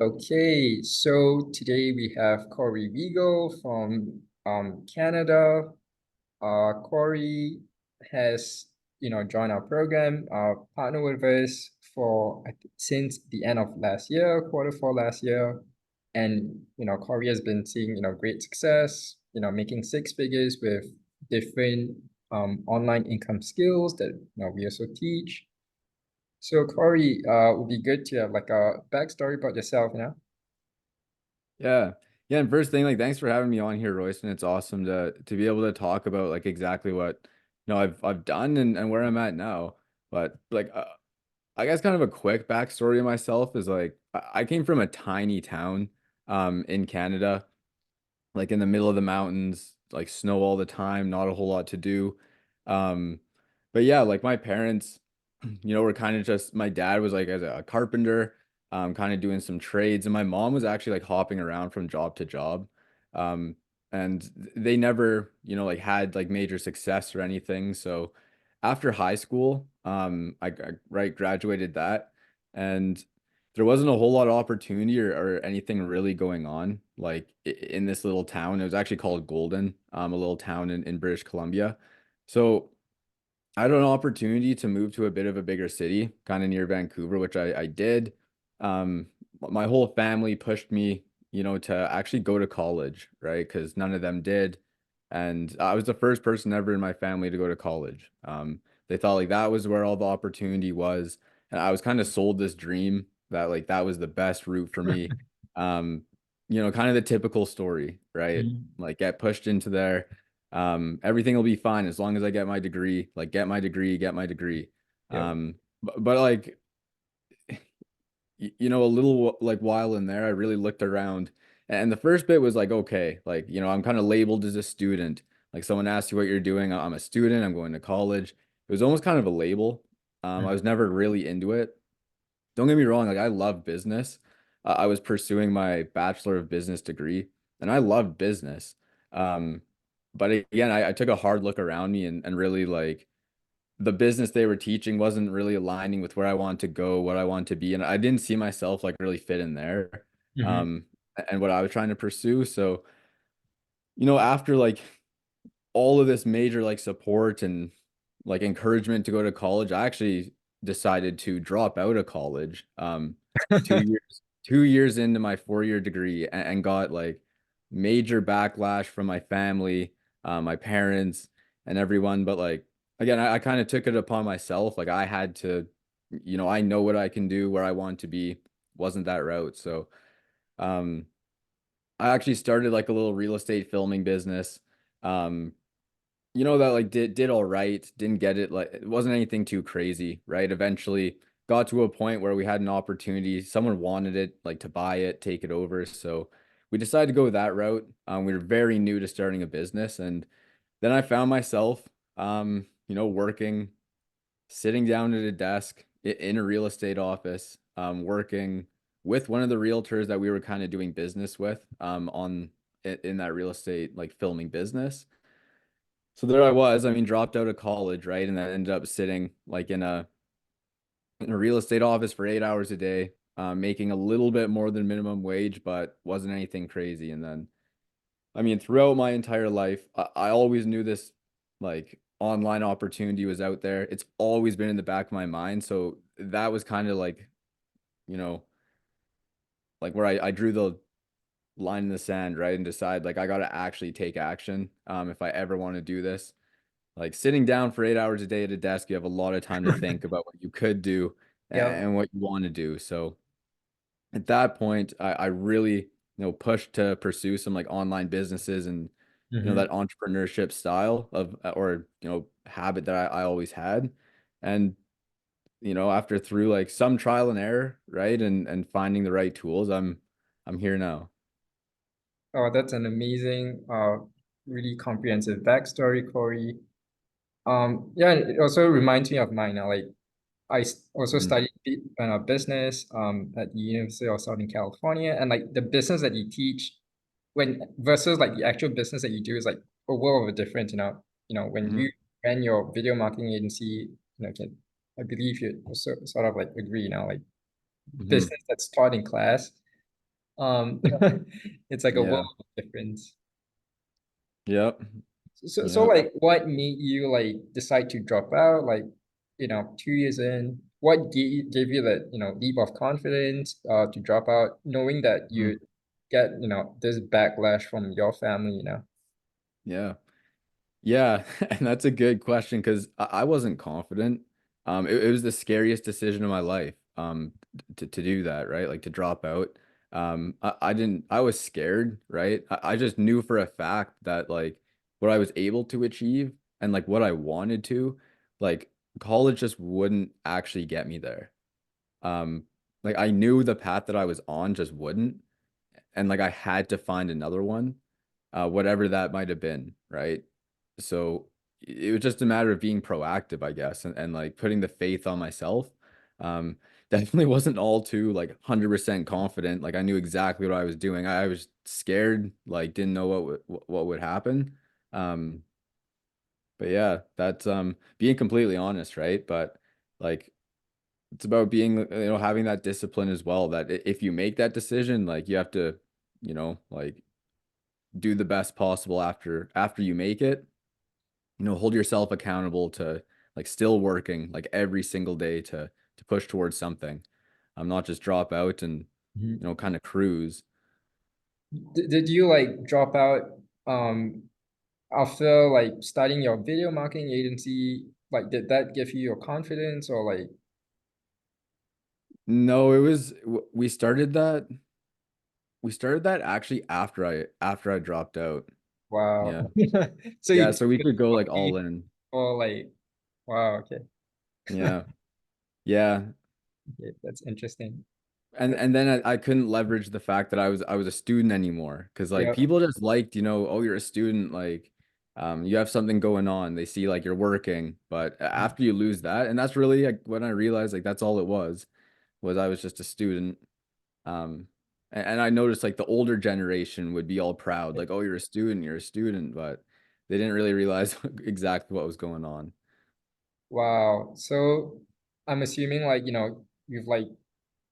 Okay, so today we have Cory Weigel from Canada. Cory has joined our program, partnered with us for since the end of last year, quarter four last year, and Cory has been seeing great success, making six figures with different online income skills that we also teach. So Cory, would be good to have like a backstory about yourself. Yeah. Yeah, and first thing, like thanks for having me on here, Royston. It's awesome to be able to talk about like exactly what I've done and where I'm at now. But like I guess kind of a quick backstory of myself is like I came from a tiny town in Canada, like in the middle of the mountains, like snow all the time, not a whole lot to do. Um, but yeah, like my parents, were kind of just my dad was like as a carpenter, kind of doing some trades, and my mom was actually like hopping around from job to job. Um, and they never, like had like major success or anything. So after high school, I right graduated that, and there wasn't a whole lot of opportunity or anything really going on like in this little town. It was actually called Golden, a little town in British Columbia. So I had an opportunity to move to a bit of a bigger city, kind of near Vancouver, which I did. My whole family pushed me, to actually go to college, right? Because none of them did. And I was the first person ever in my family to go to college. They thought like that was where all the opportunity was. And I was kind of sold this dream that like that was the best route for me. Um, kind of the typical story, right? Mhm. Like get pushed into there, everything will be fine as long as I get my degree, like get my degree, get my degree. Yep. But like a little like while in there I really looked around, and the first bit was like okay, like I'm kind of labeled as a student. Like someone asks you what you're doing, I'm a student, I'm going to college. It was almost kind of a label. I was never really into it. Don't get me wrong, like I love business. I was pursuing my Bachelor of Business degree, and I loved business. Um, but again, I took a hard look around me and really like the business they were teaching wasn't really aligning with where I wanted to go, what I wanted to be, and I didn't see myself like really fit in there. Hmm. Um, and what I was trying to pursue. So, after like all of this major like support and like encouragement to go to college, I actually decided to drop out of college. 2 years into my 4-year degree and got like major backlash from my family, my parents, and everyone. But like again, I kind of took it upon myself. Like I had to, I know what I can do, where I want to be. Wasn't that route. So um I actually started like a little real estate filming business. Um, that like did all right, didn't get it, like it wasn't anything too crazy, right? Eventually got to a point where we had an opportunity, someone wanted it, like to buy it, take it over. So we decided to go that route. We were very new to starting a business, and then I found myself working, sitting down at a desk in a real estate office, working with one of the realtors that we were kind of doing business with, on in that real estate like filming business. So there I was, I mean, dropped out of college, right? And then ended up sitting like in a real estate office for 8 hours a day, making a little bit more than minimum wage, but wasn't anything crazy. And then, I mean, throughout my entire life, I always knew this like online opportunity was out there. It's always been in the back of my mind. So that was kind of like, you know, like where I drew the line in the sand, right? And decide like I got to actually take action, if I ever want to do this. Like sitting down for 8 hours a day at a desk, you have a lot of time to think about what you could do Yep. and what you want to do. So at that point, I really, pushed to pursue some like online businesses and, Hmm. that entrepreneurship style of, or, habit that I always had. And, after through like some trial and error, right? And finding the right tools, I'm here now. Oh, that's an amazing, really comprehensive backstory, Cory. Yeah, and it also reminds me of mine now. Like, also Mhm. studied business at the University of Southern California, and like the business that you teach, when versus like the actual business that you do is like a world of a difference. When Mhm. you ran your video marketing agency, I believe you also sort of like agree. Like Mhm. business that's taught in class Um, it's like a world Yeah. of difference. Yep. So Yep. like what made you like decide to drop out? Like, 2 years in, what gave you that, leap of confidence to drop out, knowing that Mhm. you get, this backlash from your family, Yeah. Yeah, and that's a good question because I wasn't confident. It was the scariest decision of my life, to do that, right? Like to drop out. I didn't, I was scared, right? I just knew for a fact that like what I was able to achieve and like what I wanted to, like college just wouldn't actually get me there. Um, like I knew the path that I was on just wouldn't, and like I had to find another one, whatever that might have been, right? So it was just a matter of being proactive, I guess, and like putting the faith on myself. Um, definitely wasn't all too like 100% confident. Like I knew exactly what I was doing. I was scared, like didn't know what would happen. Um, but yeah, that's being completely honest, right? But like it's about being, having that discipline as well, that if you make that decision, like you have to, like do the best possible after you make it, hold yourself accountable to like still working like every single day to push towards something. I'm not just drop out and, Mhm. kind of cruise. Did you like drop out um after like starting your video marketing agency? Like, did that give you your confidence or like, No, it was we started that actually after I dropped out. wow. Yeah. So you Yeah, took so we it could go like all away in. or like, wow, okay. Yeah. Yeah. Okay, that's interesting. And then I couldn't leverage the fact that I was a student anymore because like Yeah. people just liked, oh, you're a student, like you have something going on. They see like you're working, but after you lose that, and that's really like when I realized like that's all it was I was just a student. And I noticed like the older generation would be all proud, like, oh, you're a student, but they didn't really realize exactly what was going on. Wow. So I'm assuming like, you've like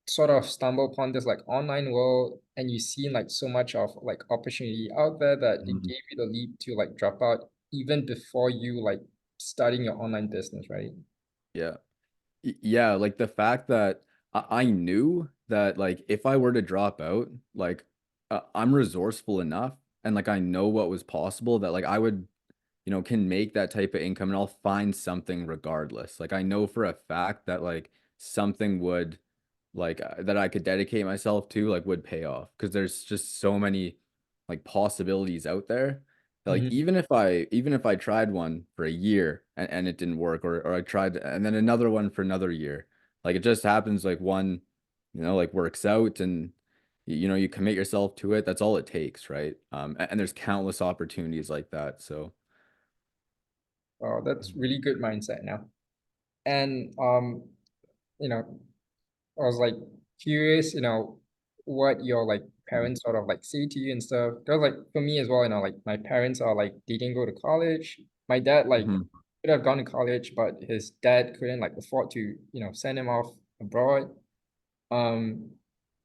sort of stumbled upon this like online world and you've seen like so much of like opportunity out there that it Mhm. gave you the leap to like drop out even before you like starting your online business, right? Yeah. Yeah, like the fact that I knew that like if I were to drop out, like I'm resourceful enough and like I know what was possible that like I would, can make that type of income and I'll find something regardless. Like I know for a fact that like something would like that I could dedicate myself to like would pay off because there's just so many like possibilities out there. Like Mhm. even if I tried one for a year and it didn't work, or I tried and then another one for another year, like it just happens like one, like works out and you commit yourself to it. That's all it takes, right? And there's countless opportunities like that. So Oh, that's really good mindset now. And you know, I was like curious, what your like Mhm. parents sort of like say to you and stuff. Because like for me as well, like my parents are like they didn't go to college. My dad like Mhm. could have gone to college, but his dad couldn't like afford to, send him off abroad. Um,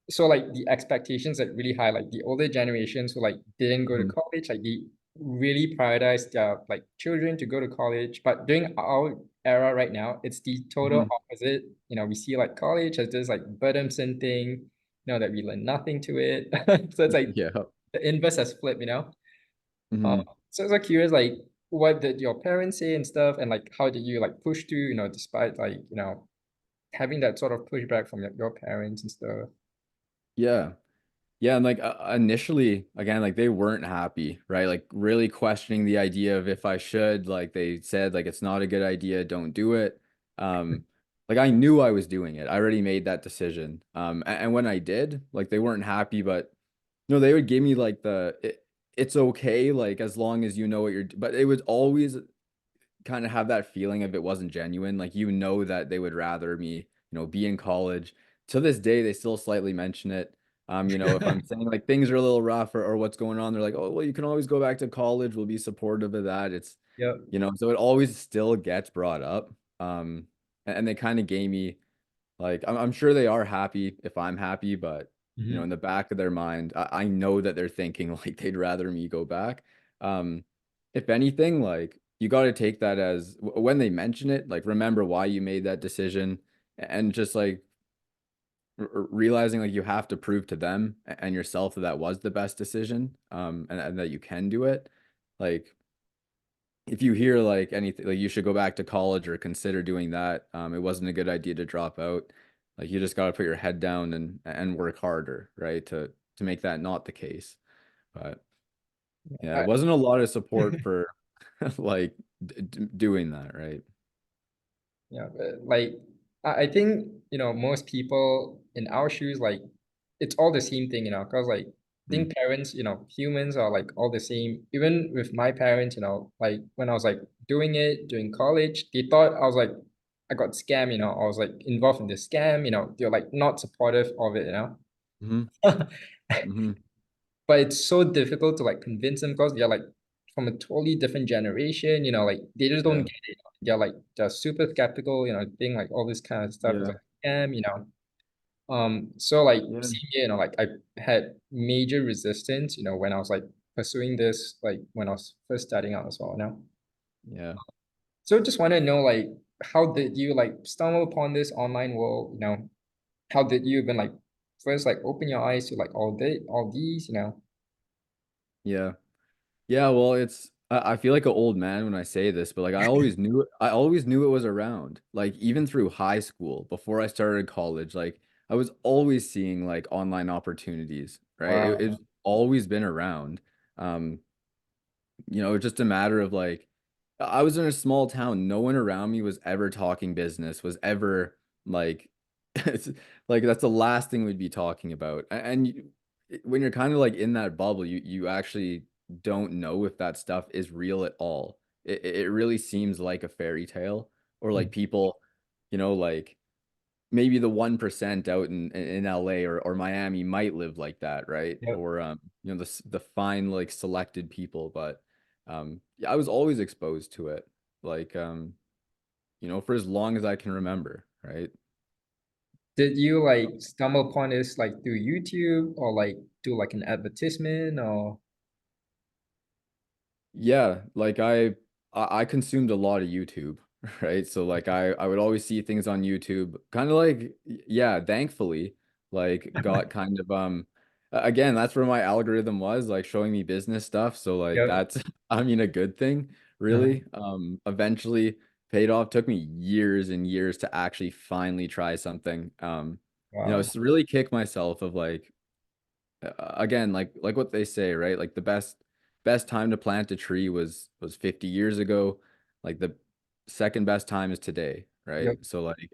so like the expectations like really high, like the older generations who like didn't go to Mhm. college, like they really prioritize their like children to go to college. But during our era right now, it's the total Mhm. opposite. We see like college as this like burdensome thing, that we learn nothing to it. So it's like Yeah. the inverse has flipped. Um, Mhm. so I was like curious, like what did your parents say and stuff, and like how did you like push through, despite like, having that sort of pushback from your parents and stuff. Yeah. Yeah, and like initially, again, like they weren't happy, right? Like really questioning the idea of if I should. Like they said, like it's not a good idea, don't do it. Like I knew I was doing it. I already made that decision. And when I did, like they weren't happy, but they would give me like it's okay, like as long as you know what you're. But it was always kind of have that feeling if it wasn't genuine. Like that they would rather me, be in college. To this day, they still slightly mention it. If I'm saying like things are a little rough or what's going on, they're like, oh, well, you can always go back to college. We'll be supportive of that. It's, Yep. so it always still gets brought up. And they kind of gave me like, I'm sure they are happy if I'm happy, but in Mhm. the back of their mind, I know that they're thinking like they'd rather me go back. Um, if anything, like you got to take that as when they mention it, like remember why you made that decision and just like realizing like you have to prove to them and yourself that that was the best decision, and that you can do it. Like if you hear like anything like you should go back to college or consider doing that, it wasn't a good idea to drop out. Like you just got to put your head down and work harder, right? To make that not the case. But yeah, it I, wasn't a lot of support for like doing that, right? Yeah, but like I think most people in our shoes like it's all the same thing, because like I Mm. think parents, humans are like all the same. Even with my parents, like when I was like doing it during college, they thought I was like I got scammed, I was like involved in the scam, they're like not supportive of it. Hmm. Hmm. But it's so difficult to like convince them because they're like from a totally different generation, like they just don't Yeah. get it. They're super skeptical, think like all this kind of stuff is Yeah. like scam. So like Yeah. same here, like I had major resistance, when I was like pursuing this, like when I was first starting out as well. Yeah. So just want to know like how did you like stumble upon this online world, How did you even like first like open your eyes to like all these? Yeah. Yeah, well, I feel like an old man when I say this, but like I always knew it was around. Like even through high school, before I started college, like I was always seeing like online opportunities, right? It's Wow. always been around. It's just a matter of like I was in a small town. No one around me was ever talking business, was ever like it's like that's the last thing we'd be talking about. When you're kind of like in that bubble, you actually don't know if that stuff is real at all. It really seems like a fairy tale or like people, like maybe the 1% out in LA or Miami might live like that, right? Yep. Or the fine like selected people, but yeah, I was always exposed to it, like for as long as I can remember, right? Did you like stumble upon this like through YouTube or like do like an advertisement or Yeah, like I consumed a lot of YouTube, right? So like I would always see things on YouTube, kind of like yeah, thankfully, like got kind of again, that's where my algorithm was, like showing me business stuff. So like Yep. that's I mean a good thing, Uh-huh. really. Eventually paid off. Took me years and years to actually finally try something. Wow. It's to really kick myself of like again like what they say, right? Like the best time to plant a tree was 50 years ago. Like the second best time is today, right? Yep. So like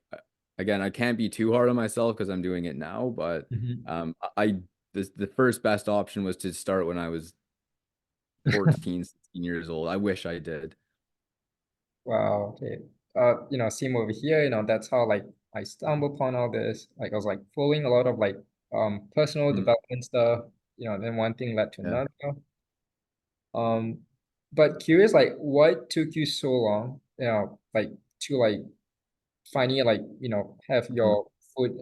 again, I can't be too hard on myself because I'm doing it now, but Mhm. I this the first best option was to start when I was 14, 16 years old. I wish I did. Wow. Okay. Same over here, that's how like I stumbled upon all this. Like I was like following a lot of like personal Mm, development stuff, then one thing led to yeah. another. Um, but curious, like what took you so long, like to like finally like have Mhm. your foot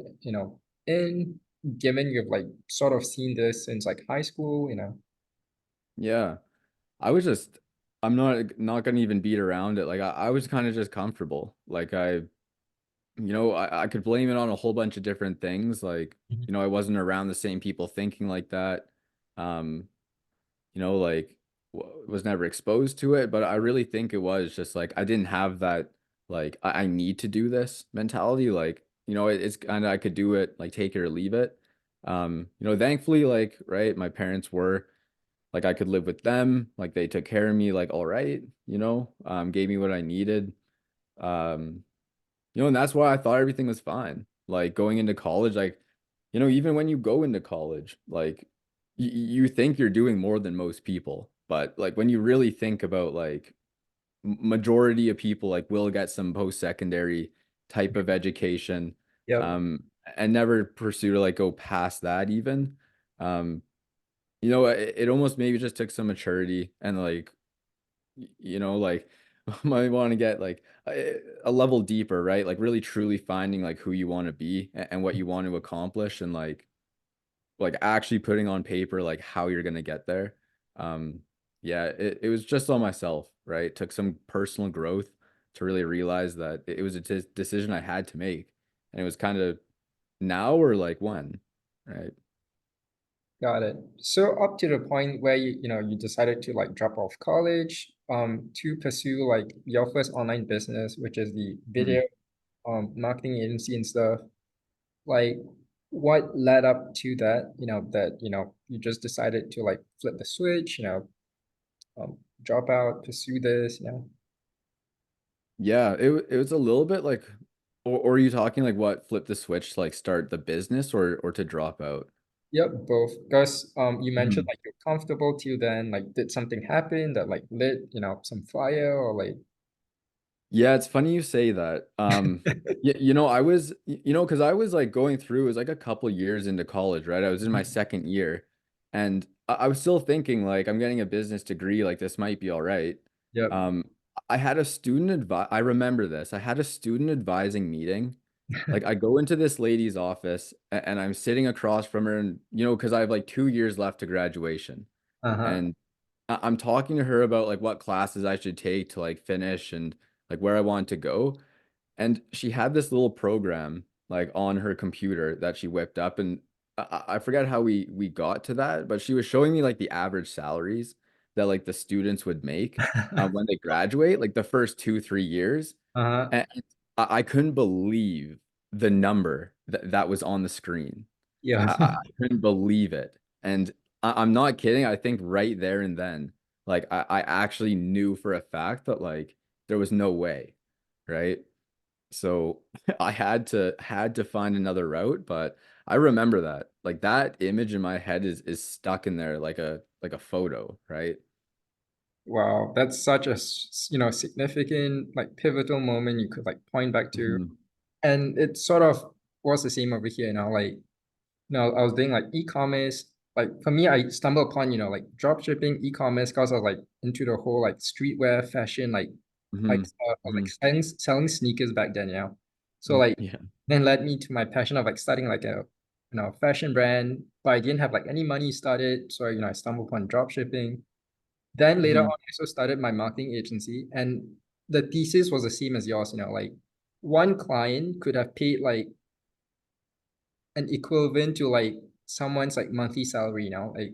in, given you've like sort of seen this since like high school. Yeah. I was just I'm not gonna even beat around it. Like I was kind of just comfortable. Like I could blame it on a whole bunch of different things. Like, Mhm. I wasn't around the same people thinking like that. Um, like was never exposed to it, but I really think it was just like I didn't have that like I need to do this mentality. Like, it's kind of I could do it, like take it or leave it. Thankfully, like, right, my parents were like I could live with them, like they took care of me, like all right, gave me what I needed. Um, and that's why I thought everything was fine. Like going into college, like, even when you go into college, like you think you're doing more than most people, but like when you really think about like majority of people like will get some post-secondary type of education, Yep. um, and never pursue to like go past that even. Um, it almost maybe just took some maturity and like like might want to get like a level deeper, right? Like really truly finding like who you want to be and what you want to accomplish and like like actually putting on paper like how you're gonna get there. Um, yeah, it was just on myself, right? Took some personal growth to really realize that it was a decision I had to make, and it was kind of now or like when, right? Got it. So up to the point where you decided to like drop off college, to pursue like your first online business, which is the Mhm. video marketing agency and stuff. Like what led up to that, that you just decided to like flip the switch, drop out, pursue this. Yeah, it was a little bit like, or are you talking like what flip the switch to like start the business or to drop out? Yep, both. Because you mentioned Mhm. like you're comfortable till then, like did something happen that like lit, some fire or like Yeah, it's funny you say that. I was, because I was like going through, it was like a couple years into college, right? I was in my Mhm. second year, and I was still thinking like I'm getting a business degree, like this might be all right. Yep. Um, I had a I remember this. I had a student advising meeting. Like I go into this lady's office and I'm sitting across from her, and because I have like 2 years left to graduation, Uh-huh. and I'm talking to her about like what classes I should take to like finish and like where I want to go. And she had this little program like on her computer that she whipped up, and I forget how we got to that, but she was showing me like the average salaries that like the students would make when they graduate, like the first 2, 3 years. Uh-huh. And I couldn't believe the number that was on the screen. Yeah. I couldn't believe it. And I'm not kidding. I think right there and then, like I actually knew for a fact that like there was no way, right? So I had to find another route, but I remember that. Like that image in my head is stuck in there like a photo, right? Wow, that's such a significant like pivotal moment you could like point back to. Mhm. And it sort of was the same over here, like I was doing like e-commerce. Like for me, I stumbled upon, like drop shipping, e-commerce, because I was like into the whole like streetwear fashion, like Mhm. stuff. I was like Mhm. selling sneakers back then. So Mm, like yeah. then led me to my passion of like starting like a fashion brand, but I didn't have like any money started. So I stumbled upon drop shipping. Then later on, Mhm. I also started my marketing agency, and the thesis was the same as yours, like one client could have paid like an equivalent to like someone's like monthly salary, like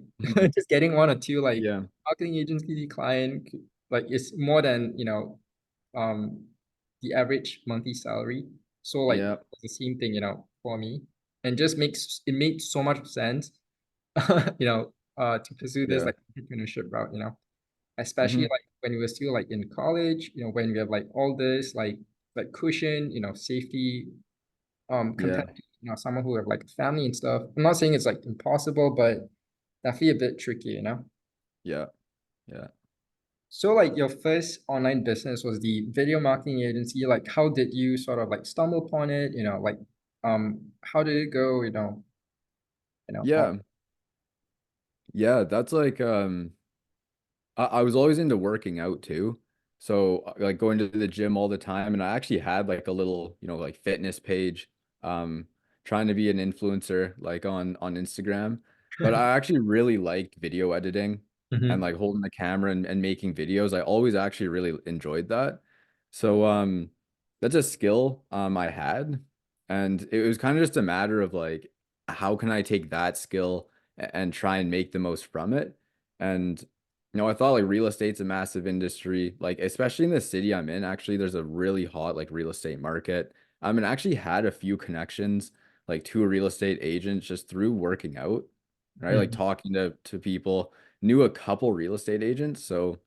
just getting one or two like Yeah. marketing agency client like it's more than um the average monthly salary. So like Yeah. it's the same thing, for me, and just makes it made so much sense, to pursue this Yeah. like entrepreneurship route. Especially Mhm. like when we were still like in college, when we have like all this like cushion, safety, Yeah. compared to someone who have like family and stuff. I'm not saying it's like impossible, but definitely a bit tricky. Yeah. Yeah. So like your first online business was the video marketing agency. Like how did you sort of like stumble upon it? Like how did it go? All. Yeah. Yeah. That's like I was always into working out too. So like going to the gym all the time, and I actually had like a little, like fitness page, um, trying to be an influencer like on Instagram. But I actually really liked video editing and Mm-hmm. like holding the camera and making videos. I always actually really enjoyed that. So that's a skill I had. And it was kind of just a matter of like how can I take that skill and try and make the most from it. And I thought like real estate's a massive industry, like especially in the city I'm in, actually, there's a really hot like real estate market. And actually had a few connections like to a real estate agent just through working out, right? Like Mm-hmm. talking to people, knew a couple real estate agents. So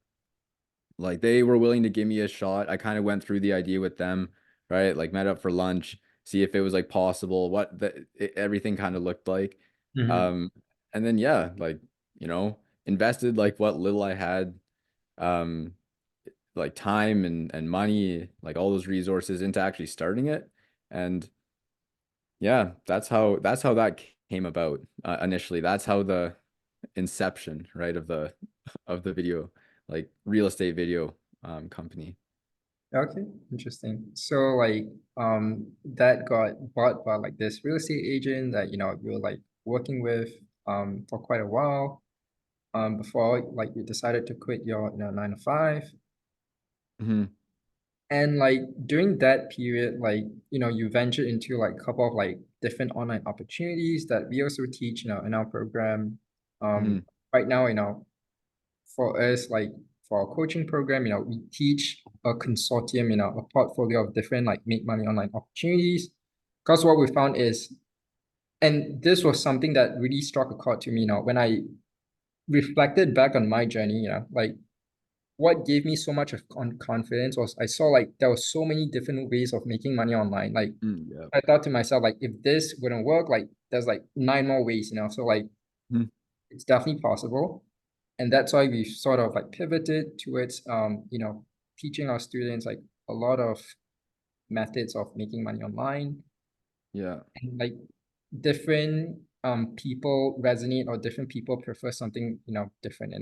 like they were willing to give me a shot. I kind of went through the idea with them, right? Like met up for lunch, see if it was like possible, everything kind of looked like. Mm-hmm. Um, and then yeah, like, you know, invested like what little I had, um, like time and money, like all those resources into actually starting it. And yeah, that's how that came about initially. That's how the inception, right, of the video, like real estate video company. Okay, interesting. So like that got bought by like this real estate agent that you were like working with for quite a while before like you decided to quit your 9 to 5. Hmm. And like during that period, like you ventured into like a couple of like different online opportunities that we also teach, in our program. Hmm. Right now, for us, like for our coaching program, we teach a consortium, a portfolio of different like make money online opportunities. Because what we found is, and this was something that really struck a chord to me, when I reflected back on my journey, like what gave me so much of confidence was I saw like there were so many different ways of making money online. Like Yeah. I thought to myself, like if this wouldn't work, like there's like nine more ways, So like Mhm. it's definitely possible. And that's why we've sort of like pivoted towards teaching our students like a lot of methods of making money online. Yeah. And like different people resonate or different people prefer something, different.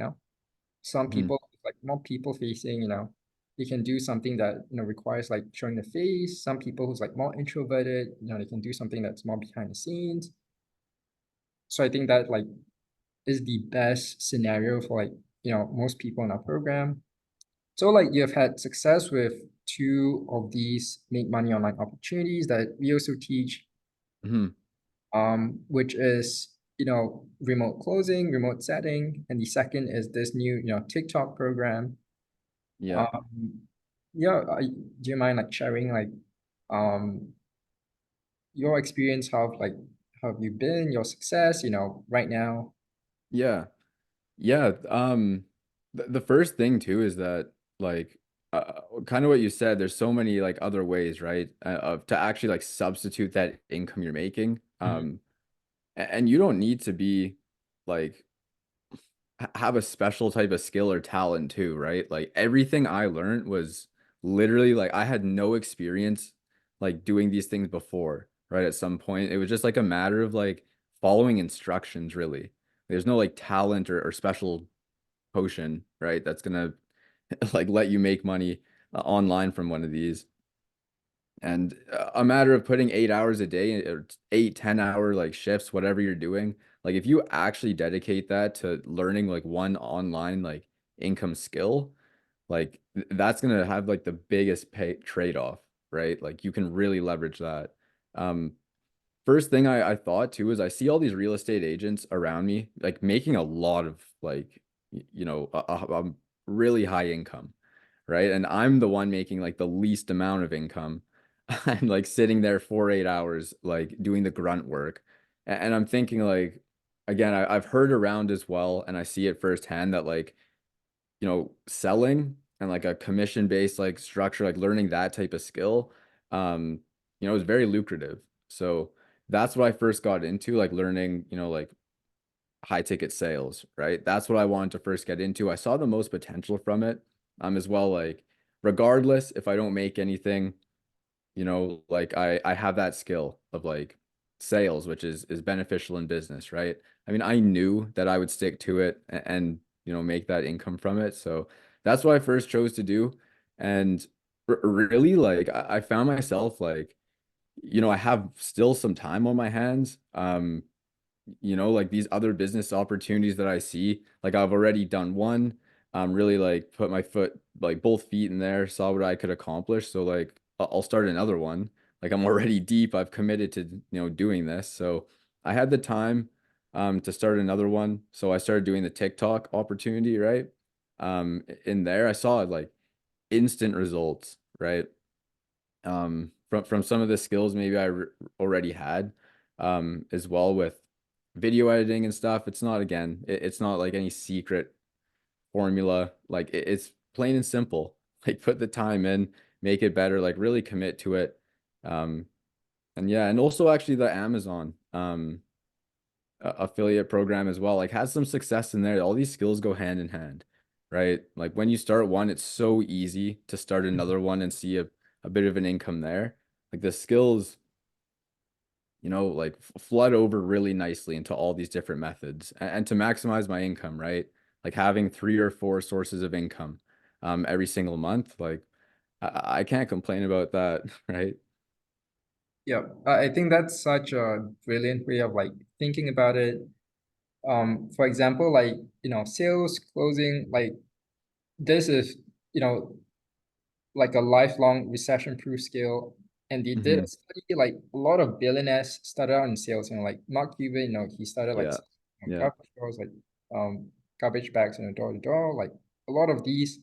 Some Mhm. people like more people facing, they can do something that, requires like showing the face. Some people who's like more introverted, they can do something that's more behind the scenes. So I think that like is the best scenario for like, most people in our program. So like you've had success with two of these make money online opportunities that we also teach, Mhm. which is, remote closing, remote setting, and the second is this new, TikTok program. Yeah. Um, yeah, do you mind like sharing like um your experience, how have you been, your success, right now? Yeah. Yeah. The first thing too is that like kind of what you said, there's so many like other ways, right? Of to actually like substitute that income you're making. Mhm. And you don't need to be like have a special type of skill or talent too, right? Like everything I learned was literally like I had no experience like doing these things before, right? At some point, it was just like a matter of like following instructions, really. There's no like talent or special potion, right? That's gonna like let you make money online from one of these. And a matter of putting 8 hours a day or 8, 10 hour like shifts, whatever you're doing, like if you actually dedicate that to learning like one online like income skill, like that's gonna have like the biggest pay trade-off, right? Like you can really leverage that. Um, First thing I thought too is I see all these real estate agents around me like making a lot of like a really high income, right? And I'm the one making like the least amount of income. I'm like sitting there for 8 hours like doing the grunt work. And I'm thinking like again, I've heard around as well and I see it firsthand that like selling and like a commission based like structure, like learning that type of skill, um, is very lucrative. So that's what I first got into, like learning, like high ticket sales, right? That's what I wanted to first get into. I saw the most potential from it, as well. Like, regardless if I don't make anything, like I have that skill of like sales, which is beneficial in business, right? I mean, I knew that I would stick to it and make that income from it. So that's what I first chose to do. And really like I found myself like, I have still some time on my hands. Like these other business opportunities that I see, like I've already done one, really like put my foot, like both feet in there, saw what I could accomplish. So like I'll start another one. Like I'm already deep. I've committed to, doing this. So I had the time, to start another one. So I started doing the TikTok opportunity, right? In there, I saw like instant results, right? From some of the skills maybe already had, as well with video editing and stuff. It's not again, it's not like any secret formula. Like it's plain and simple. Like put the time in, make it better, like really commit to it. Um, and yeah, and also actually the Amazon affiliate program as well, like has some success in there. All these skills go hand in hand, right? Like when you start one, it's so easy to start another one and see a bit of an income there. Like the skills, like flood over really nicely into all these different methods and to maximize my income, right? Like having 3 or 4 sources of income every single month, like I can't complain about that, right? Yeah, I think that's such a brilliant way of like thinking about it. For example, like, sales, closing, like this is, you know, like a lifelong recession-proof skill. And they did a Hmm. study, like a lot of billionaires started out in sales, like Mark Cuban, he started like Yeah. Yeah. garbage stores, like um garbage bags, door to door, like a lot of these,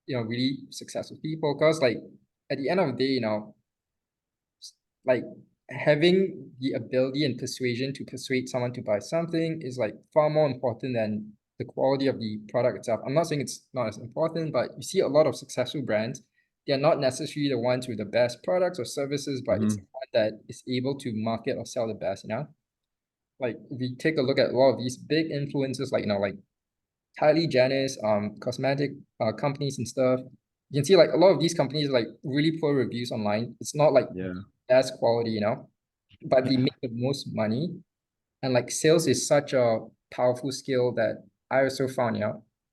really successful people. Because like at the end of the day, like having the ability and persuasion to persuade someone to buy something is like far more important than the quality of the product itself. I'm not saying it's not as important, but you see a lot of successful brands, they're not necessarily the ones with the best products or services, but it's the Hmm. one that is able to market or sell the best. Like if we take a look at a lot of these big influencers, like like Kylie Jenner's cosmetic companies and stuff. You can see like a lot of these companies like really poor reviews online. It's not like Yeah. best quality, but they make the most money. And like sales is such a powerful skill that I also found,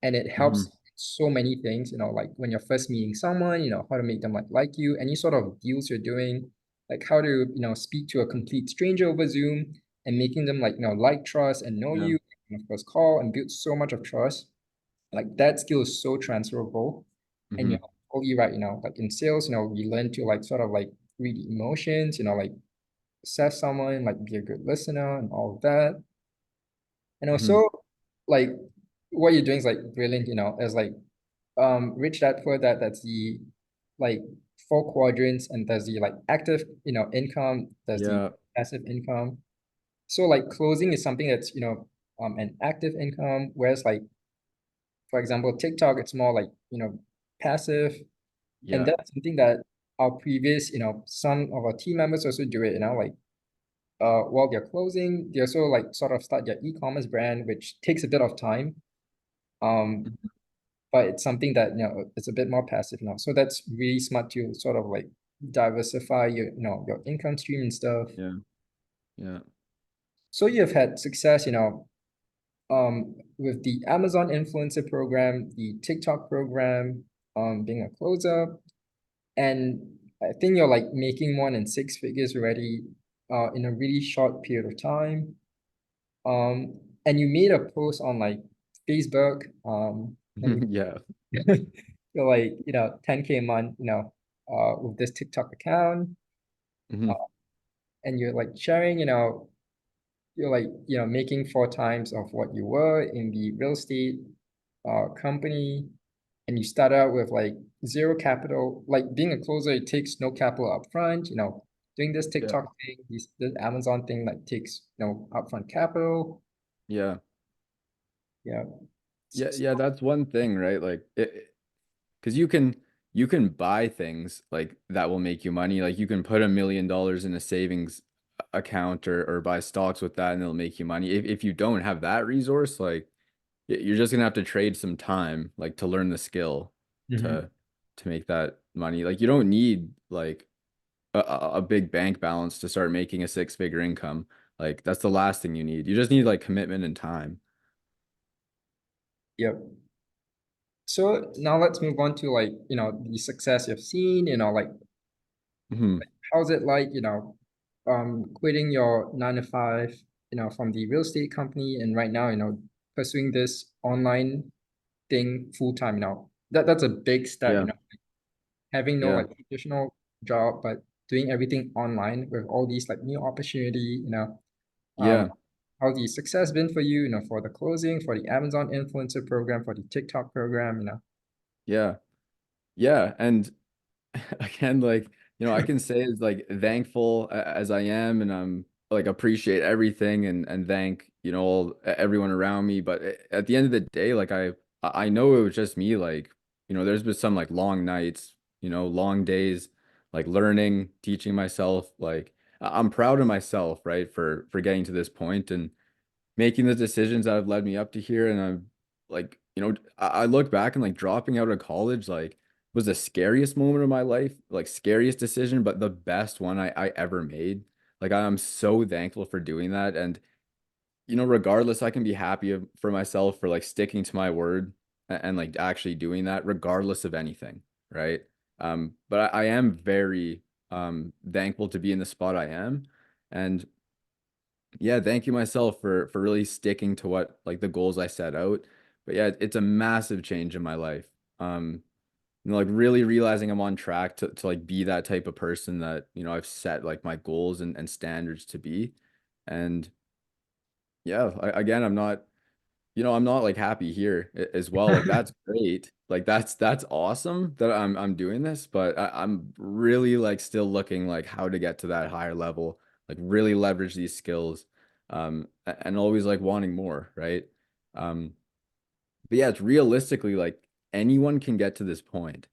and it Hmm. helps so many things, like when you're first meeting someone, how to make them like you, any sort of deals you're doing, like how to, speak to a complete stranger over Zoom and making them like trust and know Yeah. you, and of course call and build so much of trust. Like that skill is so transferable. And Hmm. you're totally right, like in sales, we learn to like sort of like read emotions, like assess someone, like be a good listener and all of that. And Hmm. also, like what you're doing is like brilliant, as like rich dad poor dad, that's the like four quadrants, and there's the like active income, there's the Yeah. passive income. So like closing is something that's an active income, whereas like for example, TikTok, it's more like passive. And Yeah. that's something that our previous some of our team members also do it, like while they're closing, they also like sort of start their e-commerce brand, which takes a bit of time. Um, Mhm. but it's something that it's a bit more passive now. So that's really smart to sort of like diversify your income stream and stuff. Yeah. Yeah. So you've had success, with the Amazon influencer program, the TikTok program, being a closer, and I think you're like making more than six figures already, in a really short period of time. And you made a post on like Facebook, and Yeah. you're like, 10K a month, with this TikTok account, uh, Hmm. and you're like sharing, you're like, making four times of what you were in the real estate company, and you start out with like zero capital. Like being a closer, it takes no capital upfront. Doing this Yeah. TikTok thing, this Amazon thing like takes no upfront capital. Yeah. Yeah. Yeah. So, Yeah. That's one thing, right? Like because you can buy things like that will make you money. Like you can put $1 million in a savings account or buy stocks with that and it'll make you money. If you don't have that resource, like you're just gonna have to trade some time like to learn the skill mhm. to to make that money. Like you don't need like a big bank balance to start making a six-figure income. Like that's the last thing you need. You just need like commitment and time. Yep. So now let's move on to like, the success you've seen, like Hmm. how's it like, quitting your 9 to 5, from the real estate company and right now, pursuing this online thing full time. That's a big step, Yeah. having no Yeah. like traditional job, but doing everything online with all these like new opportunity. Um, Yeah. how's the success been for you, for the closing, for the Amazon influencer program, for the TikTok program? Yeah. Yeah. And again, like, I can say is like thankful as I am, and I'm like appreciate everything and thank, everyone around me. But at the end of the day, like I know it was just me, like, there's been some like long nights, long days, like learning, teaching myself, like I'm proud of myself, right, for getting to this point and making the decisions that have led me up to here. And I'm like, I look back and like dropping out of college, like was the scariest moment of my life, like scariest decision, but the best one I ever made. Like I'm so thankful for doing that. And, regardless, I can be happy for myself for like sticking to my word and like actually doing that, regardless of anything. Right. But I am very thankful to be in the spot I am. And yeah, thank you myself for really sticking to what like the goals I set out. But yeah, it's a massive change in my life. Like really realizing I'm on track to like be that type of person that, I've set like my goals and standards to be. And yeah, again, I'm not like happy here as well. Like that's great. Like that's awesome that I'm doing this, but I'm really like still looking like how to get to that higher level, like really leverage these skills, and always like wanting more, right? Um, but yeah, it's realistically like anyone can get to this point.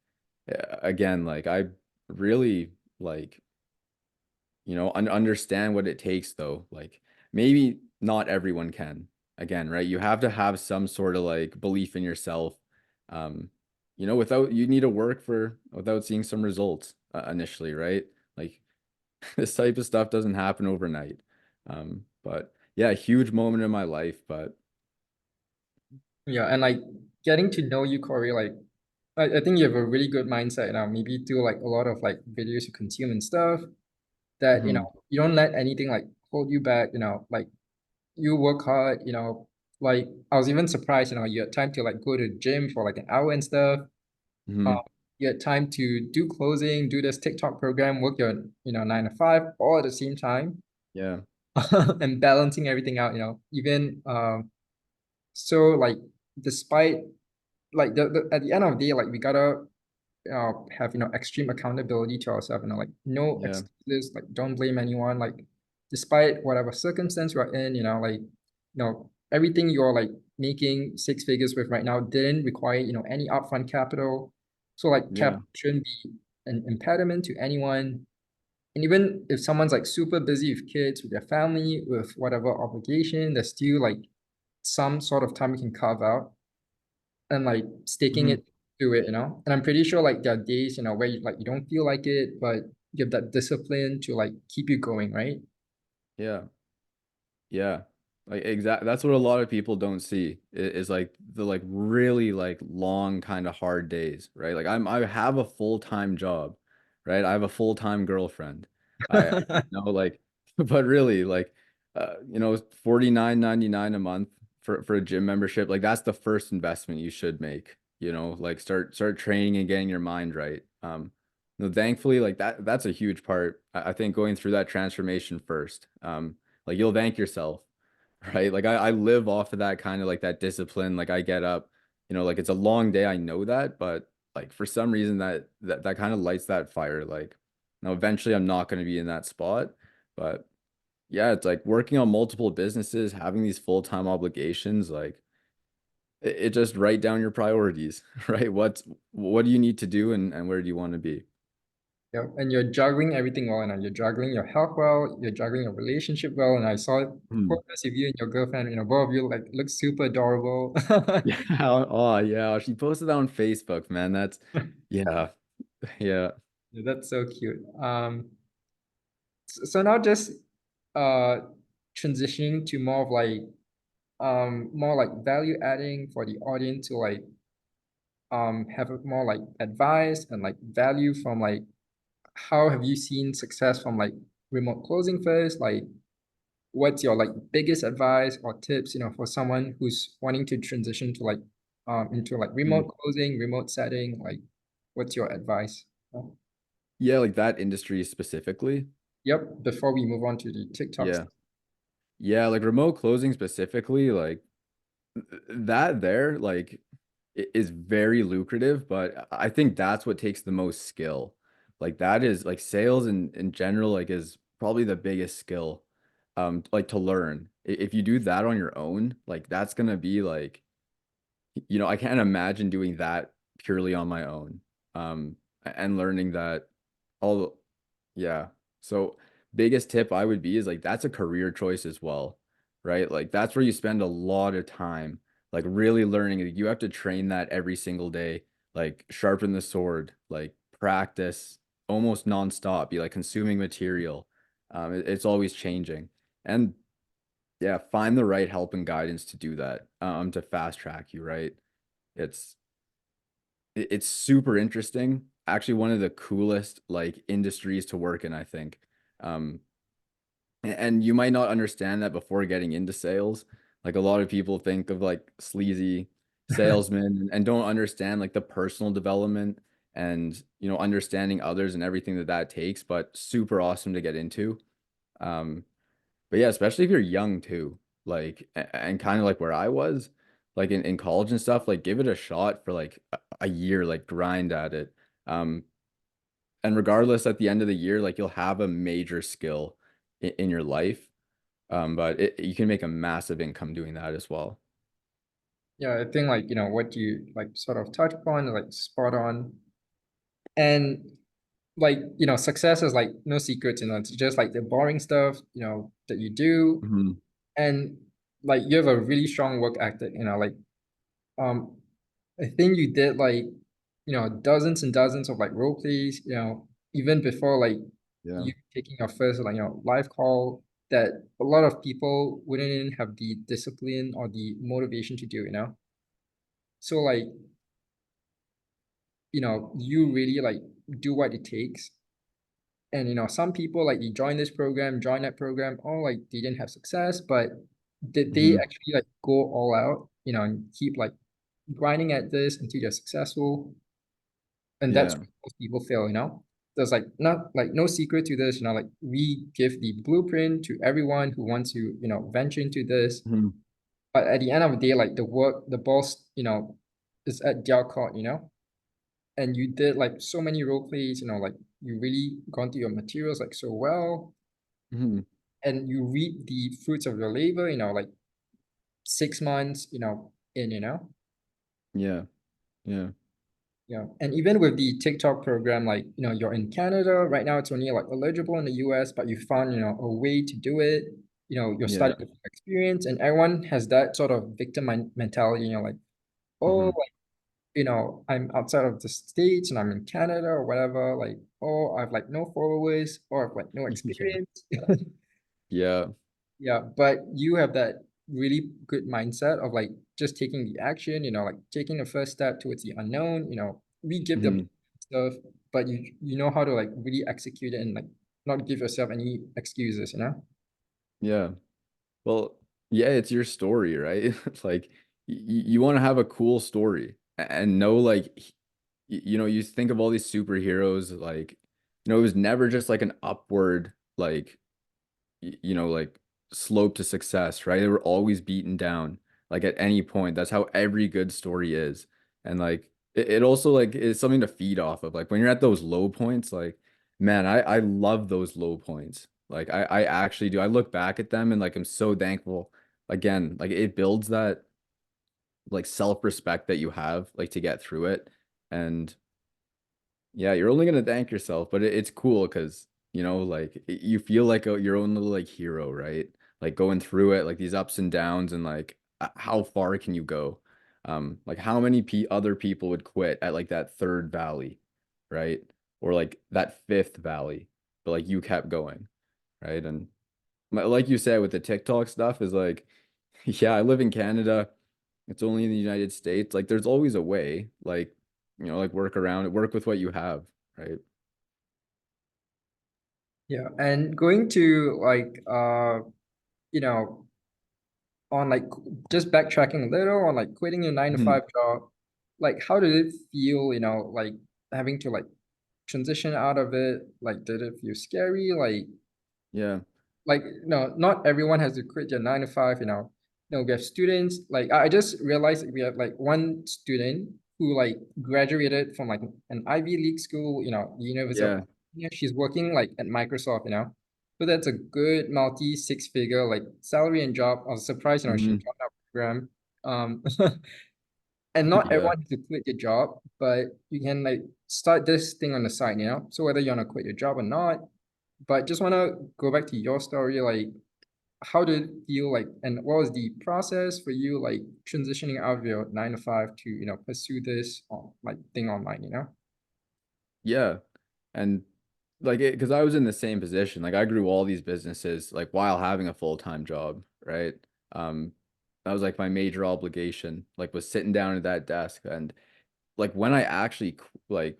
Again, like I really like understand what it takes though. Like maybe not everyone can. Again, right? You have to have some sort of like belief in yourself. Um, without you need to work for without seeing some results initially, right? Like this type of stuff doesn't happen overnight. But yeah, a huge moment in my life, but Yeah, and like getting to know you, Corey, like I think you have a really good mindset now. Maybe do like a lot of like videos you consume and stuff that, mhm, you don't let anything like hold you back, like you work hard, like I was even surprised, you had time to like go to the gym for like an hour and stuff. Um, mhm, you had time to do closing, do this TikTok program, work your, 9 to 5 all at the same time, yeah, and balancing everything out, even so like despite like at the end of the day, like we gotta have extreme accountability to ourselves, like no yeah, excuses, like don't blame anyone, like despite whatever circumstance you're in, like everything you're like making 6 figures with right now didn't require any upfront capital, so like yeah, capital shouldn't be an impediment to anyone. And even if someone's like super busy with kids, with their family, with whatever obligation, there's still like some sort of time you can carve out and like sticking mhm, it to it, and I'm pretty sure like there are days, where you don't feel like it, but you have that discipline to like keep you going, right? yeah. Yeah. Like exact that's what a lot of people don't see is like the like really like long kind of hard days, right? Like I have a full-time job, right? I have a full-time girlfriend. Like but really like 49.99 a month for a gym membership. Like that's the first investment you should make, like start training and getting your mind right. Thankfully like that's a huge part. I think going through that transformation first. Like you'll thank yourself, right? Like I live off of that kind of like that discipline. Like I get up, like it's a long day, I know that, but like for some reason that kind of lights that fire. Like now eventually I'm not going to be in that spot, but yeah, it's like working on multiple businesses, having these full-time obligations, like it just write down your priorities, right? What do you need to do and where do you want to be? Yeah, and you're juggling everything well, and you're juggling your health well, you're juggling your relationship well, and I saw Hmm. photos of you and your girlfriend, both of you like look super adorable. Yeah. Oh, yeah. She posted that on Facebook, man. Yeah. Yeah. Yeah, that's so cute. So now just uh transitioning to more of like more like value adding for the audience to like have a more like advice and like value from like how have you seen success from like remote closing first, like what's your like biggest advice or tips, for someone who's wanting to transition to like into like remote closing, remote setting, like what's your advice? Yeah, like that industry specifically. Yep, before we move on to the TikTok Yeah. stuff. Yeah, like remote closing specifically, like that there, like is very lucrative, but I think that's what takes the most skill. Like that is like sales in general, like is probably the biggest skill like to learn. If you do that on your own, like that's gonna be like, I can't imagine doing that purely on my own. And learning that all yeah. So biggest tip I would be is like that's a career choice as well, right? Like that's where you spend a lot of time, like really learning. Like, you have to train that every single day, like sharpen the sword, like practice almost nonstop, be like consuming material. It's always changing. And yeah, find the right help and guidance to do that, to fast track you, right? It's it's super interesting actually one of the coolest like industries to work in, I think. Um, and you might not understand that before getting into sales. Like a lot of people think of like sleazy salesmen and don't understand like the personal development and understanding others and everything that that takes, but super awesome to get into. Um, but yeah, especially if you're young too, like and kind of like where I was, like in college and stuff, like give it a shot for like a year, like grind at it. Um, and regardless, at the end of the year, like you'll have a major skill in your life. But you can make a massive income doing that as well. Yeah, I think like, what you like sort of touch upon, like spot on. And like, success is like no secret, it's just like the boring stuff, that you do. Hmm. And like you have a really strong work ethic, like um I think you did like, dozens and dozens of like role plays, even before like Yeah. you taking your first like, live call that a lot of people wouldn't even have the discipline or the motivation to do. So like, you really like do what it takes. And some people like you join this program, join that program, or like they didn't have success, but did they Hmm. actually like go all out, and keep like grinding at this until you're successful? And that's Yeah. where most people fail. There's like not like no secret to this, like we give the blueprint to everyone who wants to, venture into this. Hmm. But at the end of the day, like the boss, is at their court. And you did like so many role plays, like you really gone through your materials like so well, Hmm. and you reap the fruits of your labor, like 6 months, in. Yeah. Yeah. Yeah. And even with the TikTok program, like, you're in Canada right now, it's only like eligible in the US, but you found, a way to do it. You're Yeah. starting with experience, and everyone has that sort of victim mentality, like, oh, Hmm. like, I'm outside of the States and I'm in Canada or whatever, like, oh, I've like no followers or I've like no Yeah. experience. Yeah. Yeah, but you have that really good mindset of like just taking the action, like taking the first step towards the unknown. We give the Hmm. stuff, but you know how to like really execute it and like not give yourself any excuses. Yeah. Well, yeah, it's your story, right? Like you want to have a cool story and know like you think of all these superheroes like it was never just like an upward like like slope to success, right? They were always beaten down, like at any point. That's how every good story is. And like it also like is something to feed off of. Like when you're at those low points, like man, I love those low points. Like I actually do. I look back at them and like I'm so thankful. Again, like it builds that like self-respect that you have like to get through it. And yeah, you're only gonna thank yourself, but it's cool because like you feel like your own little like hero, right? Like going through it, like these ups and downs, and like how far can you go? Like how many other people would quit at like that third valley, right? Or like that fifth valley, but like you kept going, right? And like you said with the TikTok stuff is like, yeah, I live in Canada. It's only in the United States. Like there's always a way, like like work around it, work with what you have, right? Yeah. And going to like you know, on like just backtracking a little on like quitting your nine to Mhm. five job, like how did it feel, like having to like transition out of it? Like did it feel scary? Yeah. Like no, not everyone has to quit their 9 to 5. No, we have students. Like I just realized that we have like one student who like graduated from like an Ivy League school, the University of Yeah. California. She's working like at Microsoft. So that's a good multi six figure like salary and job. I was surprised, she Hmm. joined our program. Um and not Yeah. everyone has to quit your job, but you can like start this thing on the side. So whether you want to quit your job or not, but just want to go back to your story, like how did it feel like, and what was the process for you, like transitioning out of your 9 to 5 to, pursue this like thing online? Yeah. And like it, because I was in the same position. Like I grew all these businesses like while having a full-time job, right? Um, that was like my major obligation, like was sitting down at that desk. And like when I actually like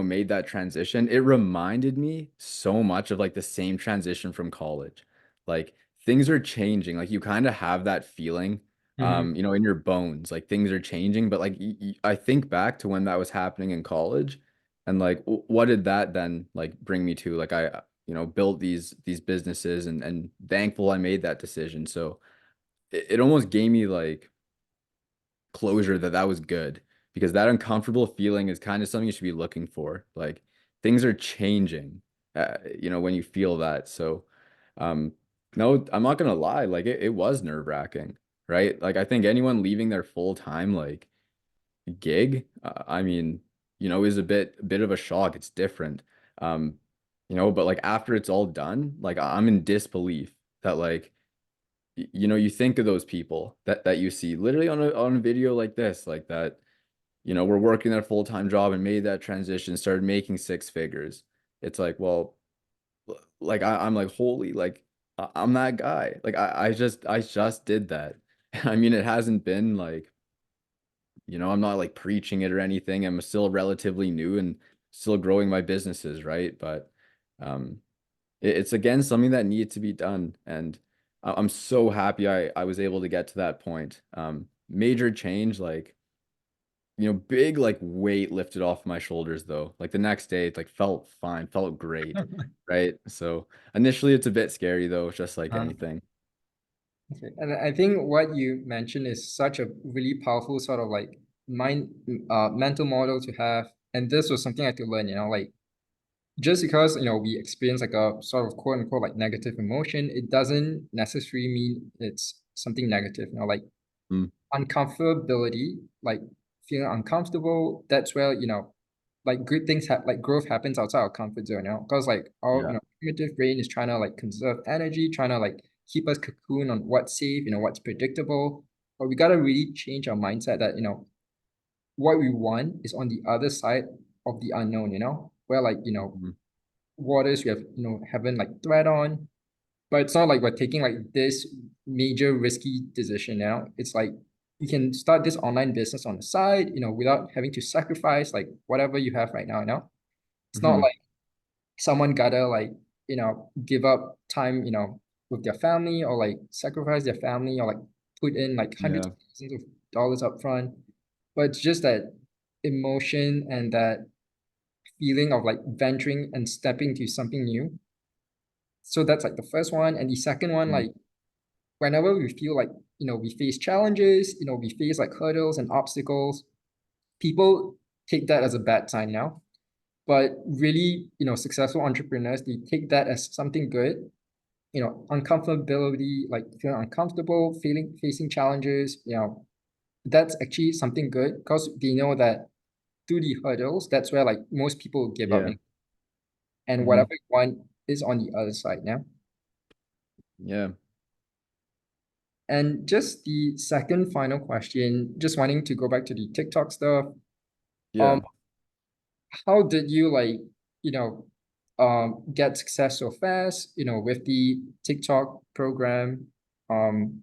made that transition, it reminded me so much of like the same transition from college. Like things are changing. Like you kind of have that feeling, Mm-hmm. in your bones, like things are changing. But like I think back to when that was happening in college, and like what did that then like bring me to? Like I, built these businesses, and thankful I made that decision. So it almost gave me like closure that that was good, because that uncomfortable feeling is kind of something you should be looking for. Like things are changing, when you feel that. So, um, no, I'm not gonna lie, like it was nerve-wracking, right? Like I think anyone leaving their full-time like gig, I mean, is a bit of a shock. It's different. Um, but like after it's all done, like I'm in disbelief that like you think of those people that you see literally on a video like this, like that, we're working their full-time job and made that transition, started making six figures. It's like, well, like I'm like, holy, like I'm that guy. Like I just did that. I mean, it hasn't been like, I'm not like preaching it or anything. I'm still relatively new and still growing my businesses, right? But um it's again something that needed to be done, and I'm so happy I was able to get to that point. Major change, like big like weight lifted off my shoulders though. Like the next day, it like felt fine, felt great, right? So initially, it's a bit scary though, just like Uh, anything. okay. And I think what you mentioned is such a really powerful sort of like mental model to have. And this was something I had to learn, like just because, we experience like a sort of quote unquote like negative emotion, it doesn't necessarily mean it's something negative, like Mm, uncomfortability, like feeling uncomfortable, that's where, like good things like growth happens outside our comfort zone, because like our, yeah. primitive brain is trying to like conserve energy, trying to like keep us cocoon on what's safe, what's predictable. But we got to really change our mindset that, what we want is on the other side of the unknown, where like, Mm, waters we have, haven't like thread on, but it's not like we're taking like this major risky decision now. It's like you can start this online business on the side, without having to sacrifice like whatever you have right now, It's not mhm. like someone gotta like, give up time, with their family, or like sacrifice their family, or like put in like hundreds Yeah. of thousands of dollars up front. But it's just that emotion and that feeling of like venturing and stepping to something new. So that's like the first one. And the second one, Mm, like whenever we feel like, we face challenges, we face like hurdles and obstacles, people take that as a bad sign now. But really, successful entrepreneurs, they take that as something good. Uncomfortability, like feeling uncomfortable, feeling facing challenges, that's actually something good, because they know that through the hurdles, that's where like most people give up, yeah. and Hmm. whatever you want is on the other side now. Yeah. And just the second final question, just wanting to go back to the TikTok stuff. Um, Yeah. how did you like, get success so fast, with the TikTok program? Um,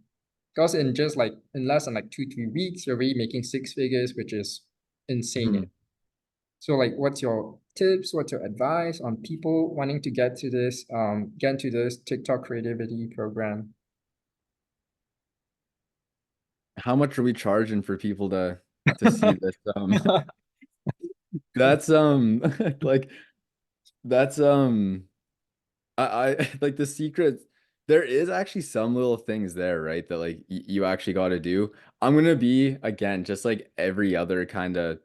because in just like in less than like 2, 3 weeks, you're already making six figures, which is insane. Mhm. So like, what's your tips? What's your advice on people wanting to get into this TikTok creativity program? How much are we charging for people to see this? That's like that's I like the secret. There is actually some little things there, right? That like you actually got to do. I'm gonna be again just like every other kind of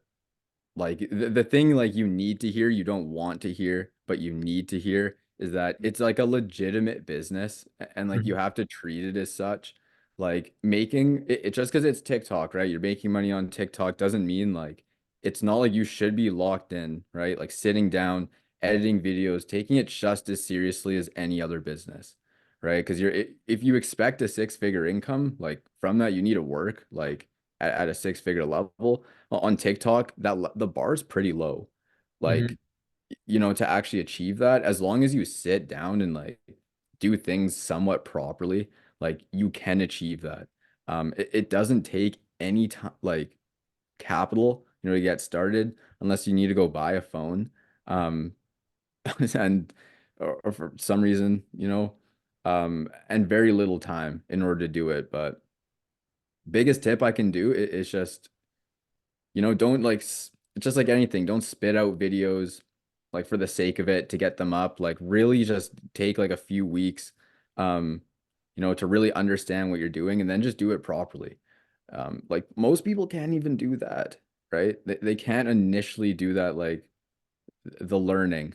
like the thing like you need to hear, you don't want to hear, but you need to hear is that it's like a legitimate business, and like you Mhm. have to treat it as such. Like making it just because it's TikTok, right? You're making money on TikTok doesn't mean like it's not like you should be locked in, right? Like sitting down, editing videos, taking it just as seriously as any other business, right? Because if you expect a six-figure income, like from that, you need to work like at a six-figure level on TikTok, the bar is pretty low. Mhm. Like, to actually achieve that, as long as you sit down and like do things somewhat properly, like you can achieve that. It doesn't take any time, like capital to get started, unless you need to go buy a phone. Um, and or for some reason, and very little time in order to do it. But biggest tip I can do is just, don't like just like anything, don't spit out videos like for the sake of it to get them up. Like really just take like a few weeks, um, to really understand what you're doing and then just do it properly. Like most people can't even do that, right? They can't initially do that, like the learning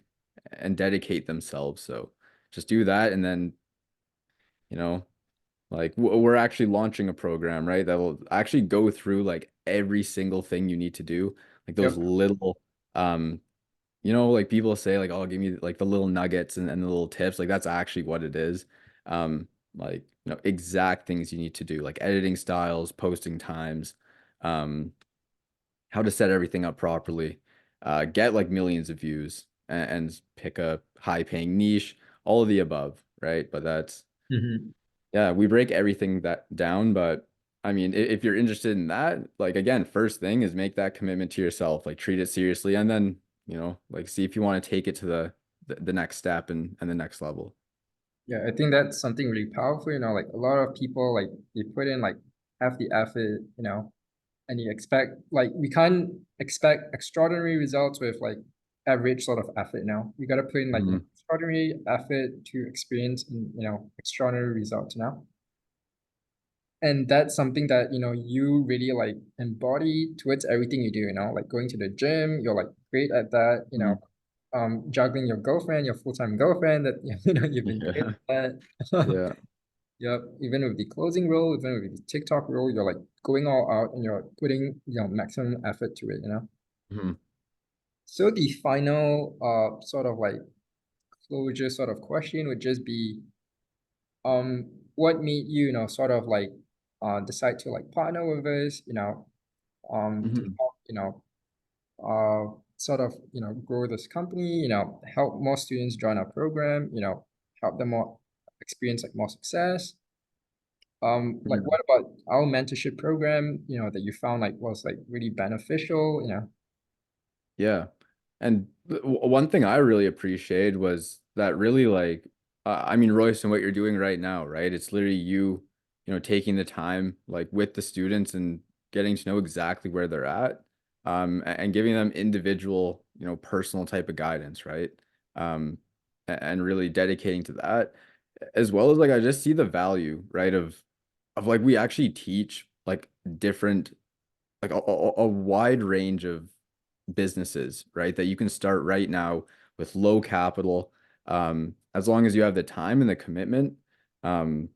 and dedicate themselves. So just do that. And then, you know, like we're actually launching a program, right? That will actually go through like every single thing you need to do, like those Yep. little, um, like people say, like, oh, give me like the little nuggets and the little tips. Like that's actually what it is. Like, exact things you need to do, like editing styles, posting times, um, how to set everything up properly, get like millions of views and pick a high paying niche, all of the above, right? But that's, Mhm. yeah, we break everything that down, but I mean, if you're interested in that, like again, first thing is make that commitment to yourself, like treat it seriously, and then, like see if you want to take it to the next step and the next level. Yeah, I think that's something really powerful, like a lot of people like they put in like half the effort, and you expect like we can't expect extraordinary results with like average sort of effort now. You gotta put in like Mhm. extraordinary effort to experience and extraordinary results now. And that's something that you really like embody towards everything you do, like going to the gym, you're like great at that, Mhm. juggling your girlfriend, your full-time girlfriend that you've been great Yeah. at that. Yeah. Yep, even with the closing role, even with the TikTok role, you're like going all out and you're putting maximum effort to it. Mhm. So the final sort of like closure sort of question would just be what made you, sort of like decide to like partner with us, to Mhm. help, sort of, grow this company, help more students join our program, help them more experience like more success. Like Mhm. what about our mentorship program, that you found like was like really beneficial? Yeah. And one thing I really appreciated was that really like, I mean, Royce, and what you're doing right now, right? It's literally you, taking the time like with the students and getting to know exactly where they're at, and giving them individual, personal type of guidance, right? Um, and really dedicating to that, as well as like I just see the value, right, of like we actually teach like different like a wide range of businesses, right? That you can start right now with low capital, as long as you have the time and the commitment, in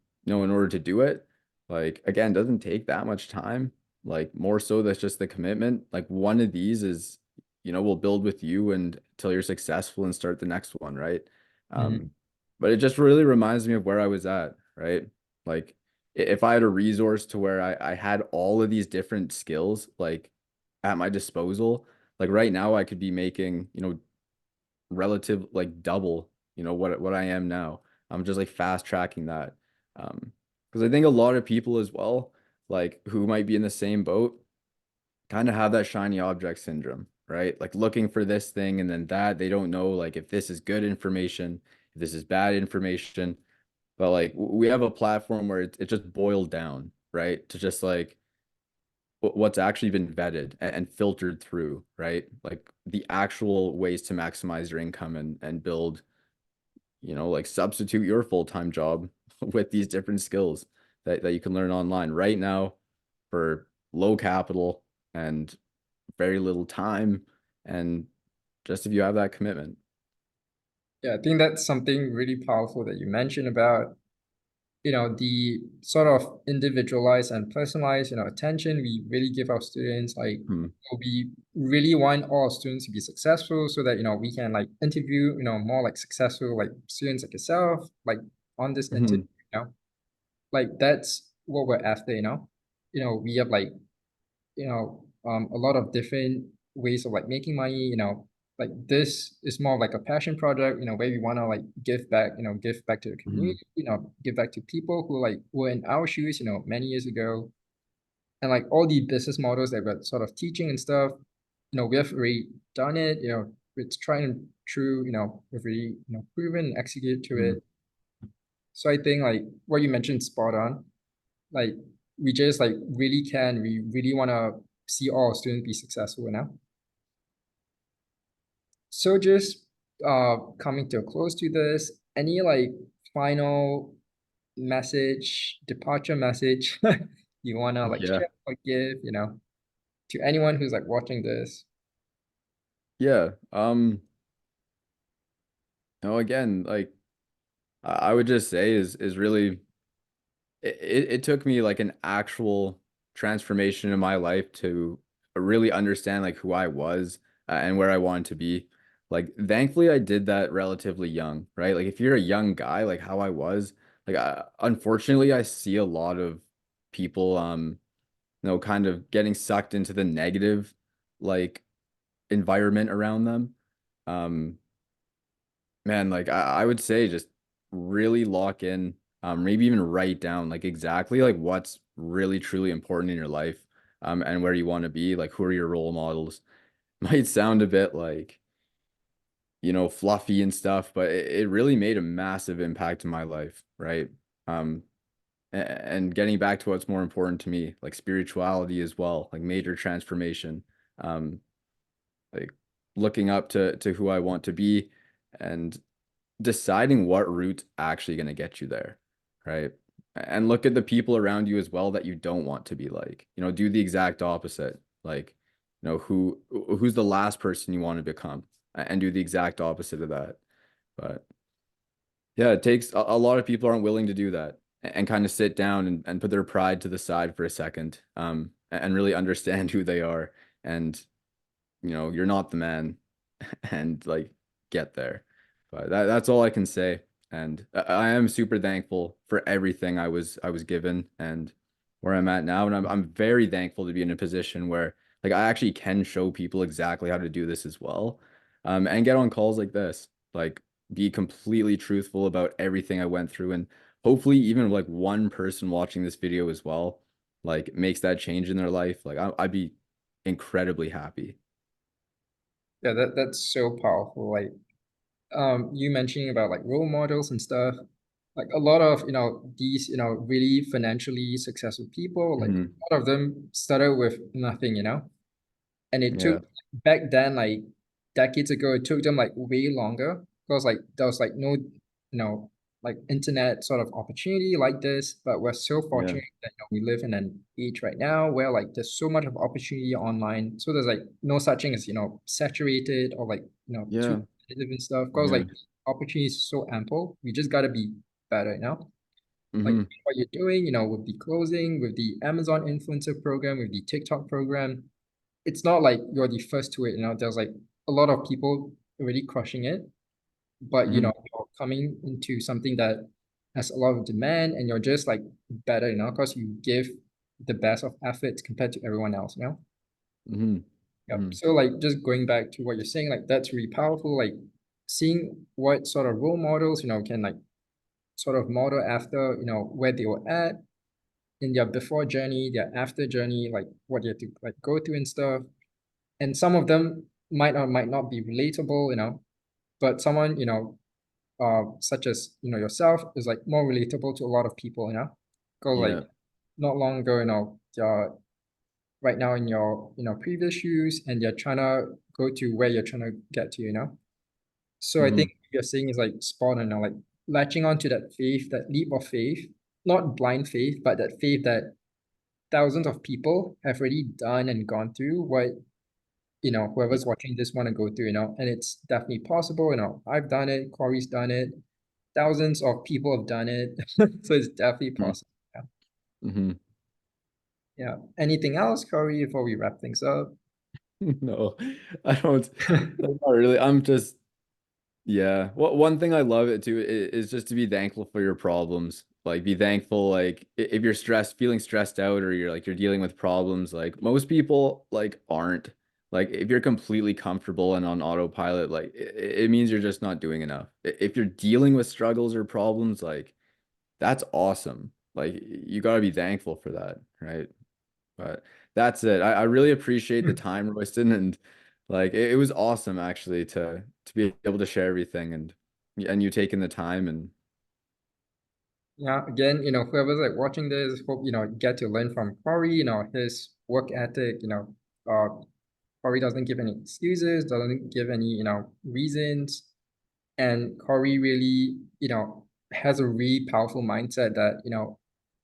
order to do it. Like again, doesn't take that much time. Like more so that's just the commitment. Like one of these is, will build with you and until you're successful and start the next one, right? Mhm. Um, but it just really reminds me of where I was at, right? Like if I had a resource to where I had all of these different skills like at my disposal, like right now I could be making, relative like double, what I am now. I'm just like fast tracking that. Because I think a lot of people as well, like who might be in the same boat, kind of have that shiny object syndrome, right? Like looking for this thing and then that they don't know like if this is good information, if this is bad information. But like we have a platform where it just boiled down, right? To just like what's actually been vetted and filtered through, right? Like the actual ways to maximize your income and build, like substitute your full-time job with these different skills that you can learn online right now for low capital and very little time. And just if you have that commitment. Yeah, I think that's something really powerful that you mentioned about the sort of individualized and personalized, attention we really give our students. Like, Hmm. we really want all our students to be successful so that, we can like interview, more like successful like students like yourself, like on this interview, Hmm. like that's what we're after, we have like a lot of different ways of like making money, like this is more of like a passion project, where we want to like give back, give back to the Hmm. community, give back to people who like were in our shoes, many years ago. And like all the business models that we're sort of teaching and stuff, we have already done it, it's trying and true, we've already, proven and execute to Mhm. it. So I think like what you mentioned spot on. Like we just like we really want to see all our students be successful, So just coming to a close to this, any like final message, departure message you wanna like Yeah. share or give, to anyone who's like watching this? Yeah. No, again, like I would just say is really it took me like an actual transformation in my life to really understand like who I was and where I wanted to be. Like, thankfully, I did that relatively young, right? Like, if you're a young guy, like how I was, like, unfortunately, I see a lot of people, kind of getting sucked into the negative, like, environment around them. Um, Man, like I would say just really lock in, maybe even write down like exactly like what's really truly important in your life, and where you want to be, like who are your role models. Might sound a bit like, fluffy and stuff, but it really made a massive impact in my life, right? Um, and getting back to what's more important to me, like spirituality as well, like major transformation, um, like looking up to who I want to be and deciding what route's actually going to get you there, right? And look at the people around you as well that you don't want to be like. Do the exact opposite. Like, who's the last person you want to become, and do the exact opposite of that. But yeah, it takes a lot of people aren't willing to do that and kind of sit down and put their pride to the side for a second, and really understand who they are. And you're not the man and like get there. But that's all I can say. And I am super thankful for everything I was given and where I'm at now. And I'm very thankful to be in a position where like I actually can show people exactly how to do this as well. And get on calls like this, like be completely truthful about everything I went through. And hopefully even like one person watching this video as well, like makes that change in their life. Like I'd be incredibly happy. Yeah, that's so powerful. Like you mentioning about like role models and stuff. Like a lot of, these, really financially successful people, like Hmm. a lot of them started with nothing, And it took Yeah. back then, like decades ago, it took them like way longer because like there was like no, like internet sort of opportunity like this. But we're so Yeah. fortunate that we live in an age right now where like there's so much of opportunity online. So there's like no such thing as, saturated or like, too Yeah. competitive and stuff. Because Yeah. like opportunity is so ample. We just gotta be better, like Hmm. what you're doing, with the closing, with the Amazon influencer program, with the TikTok program, it's not like you're the first to it, there's like a lot of people already crushing it, but Hmm. you're coming into something that has a lot of demand and you're just like better, because you give the best of efforts compared to everyone else. Hmm. Yep. Hmm. So like just going back to what you're saying, like that's really powerful. Like seeing what sort of role models, can like sort of model after, where they were at in their before journey, their after journey, like what they had to like go through and stuff. And some of them might not be relatable, but someone, such as, yourself is like more relatable to a lot of people, because like Yeah. not long ago, you're right now in your, previous shoes and you're trying to go to where you're trying to get to, So I think Hmm. what you're saying is like spot on, like latching onto that faith, that leap of faith, not blind faith, but that faith that thousands of people have already done and gone through what whoever's watching this want to go through, and it's definitely possible. I've done it, Corey's done it, thousands of people have done it. So it's definitely possible. Yeah. Hmm. Yeah. Anything else, Corey, before we wrap things up? No, I don't. Not really. I'm just, yeah. One thing I love it too is just to be thankful for your problems. Like, be thankful, like, if you're stressed, feeling stressed out, or you're dealing with problems, like, most people, like, aren't. Like, if you're completely comfortable and on autopilot, like, it means you're just not doing enough. If you're dealing with struggles or problems, like, that's awesome. Like, you got to be thankful for that, right? But that's it. I really appreciate the time, Royston, and Like it was awesome actually to be able to share everything and you taking the time and Yeah, again, whoever's like watching this, hope, get to learn from Cory, his work ethic, Cory doesn't give any excuses, doesn't give any, reasons. And Cory really, has a really powerful mindset that,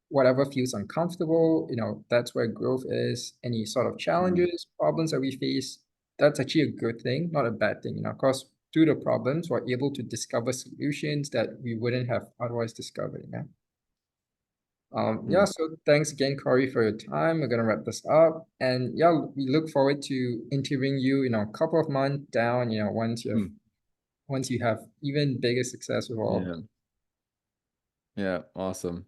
whatever feels uncomfortable, that's where growth is. Any sort of mm, challenges, problems that we face, that's actually a good thing, not a bad thing. Of course, through the problems, we're able to discover solutions that we wouldn't have otherwise discovered. Yeah. Yeah, mm, so thanks again, Cory, for your time. We're gonna wrap this up. And yeah, we look forward to interviewing you, a couple of months down, mm, once you have even bigger success with all. yeah. Yeah, awesome.